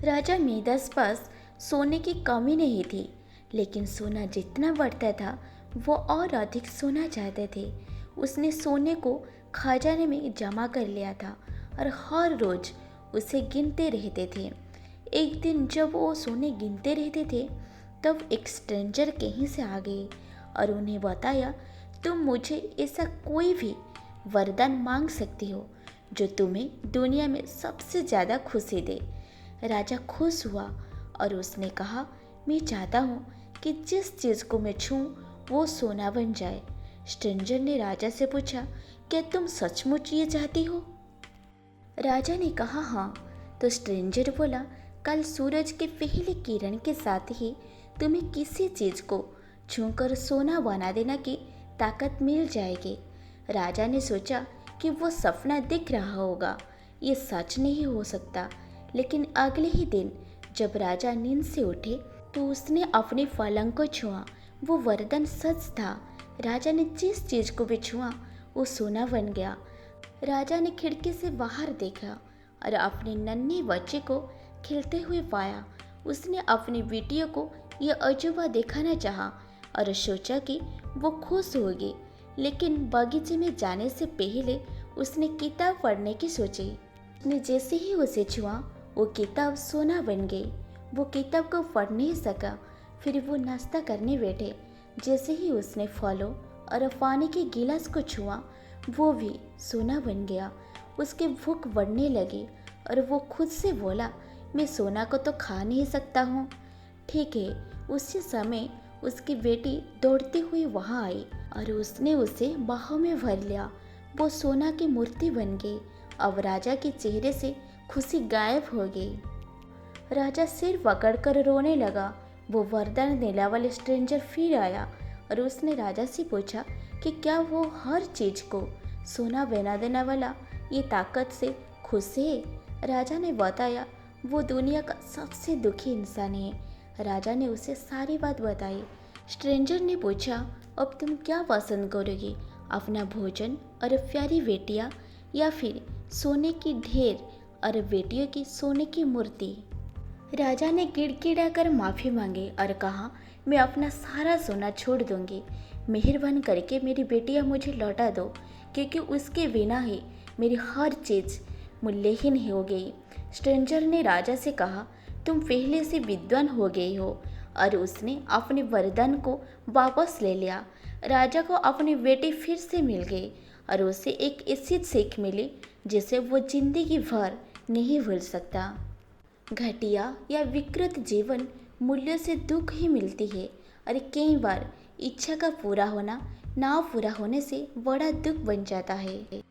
राजा Midas पास सोने की कमी नहीं थी, लेकिन सोना जितना बढ़ता था वो और अधिक सोना चाहते थे। उसने सोने को खजाने में जमा कर लिया था और हर रोज उसे गिनते रहते थे। एक दिन जब वो सोने गिनते रहते थे, तब एक स्ट्रेंजर कहीं से आ गए और उन्हें बताया, तुम मुझे ऐसा कोई भी वरदान मांग सकती हो जो तुम्हें दुनिया में सबसे ज़्यादा खुशी दे। राजा खुश हुआ और उसने कहा, मैं चाहता हूँ कि जिस चीज़ को मैं छूऊं वो सोना बन जाए। स्ट्रेंजर ने राजा से पूछा, क्या तुम सचमुच ये चाहती हो? राजा ने कहा, हाँ। तो स्ट्रेंजर बोला, कल सूरज के पहले किरण के साथ ही तुम्हें किसी चीज़ को छूकर सोना बना देना की ताकत मिल जाएगी। राजा ने सोचा कि वो सपना दिख रहा होगा, ये सच नहीं हो सकता। लेकिन अगले ही दिन जब राजा नींद से उठे तो उसने अपने पलंग को छुआ। वो वरदान सच था। राजा ने जिस चीज़ को भी छुआ वो सोना बन गया। राजा ने खिड़की से बाहर देखा और अपने नन्हे बच्चे को खेलते हुए पाया। उसने अपनी बेटियों को यह अजूबा दिखाना चाहा और सोचा कि वो खुश होगी, लेकिन बगीचे में जाने से पहले उसने किताब पढ़ने की सोची। उसने जैसे ही उसे छुआ वो किताब सोना बन गई। वो किताब को पढ़ नहीं सका। फिर वो नाश्ता करने बैठे। जैसे ही उसने फलों और पानी के गिलास को छुआ वो भी सोना बन गया। उसकी भूख बढ़ने लगी और वो खुद से बोला, मैं सोना को तो खा नहीं सकता हूँ। ठीक है, उसी समय उसकी बेटी दौड़ती हुई वहाँ आई और उसने उसे बाहों में भर लिया। वो सोना की मूर्ति बन गई। अब राजा के चेहरे से खुशी गायब हो गई। राजा सिर पकड़कर रोने लगा। वो वरदान देने वाले स्ट्रेंजर फिर आया और उसने राजा से पूछा कि क्या वो हर चीज़ को सोना बना देने वाला ये ताकत से खुश है। राजा ने बताया, वो दुनिया का सबसे दुखी इंसान है। राजा ने उसे सारी बात बताई। स्ट्रेंजर ने पूछा, अब तुम क्या पसंद करोगी, अपना भोजन और प्यारी बेटियाँ या फिर सोने की ढेर और बेटियों की सोने की मूर्ति? राजा ने गिड़गिड़ाकर माफ़ी मांगी और कहा, मैं अपना सारा सोना छोड़ दूंगी। मेहरबान करके मेरी बेटियाँ मुझे लौटा दो, क्योंकि उसके बिना ही मेरी हर चीज़ मूल्यहीन हो गई। स्ट्रेंजर ने राजा से कहा, तुम पहले से विद्वान हो गए हो। और उसने अपने वरदान को वापस ले लिया। राजा को अपनी बेटी फिर से मिल गई और उसे एक ऐसी सीख मिली जिसे वो जिंदगी भर नहीं भूल सकता। घटिया या विकृत जीवन मूल्यों से दुख ही मिलती है और कई बार इच्छा का पूरा होना ना पूरा होने से बड़ा दुख बन जाता है।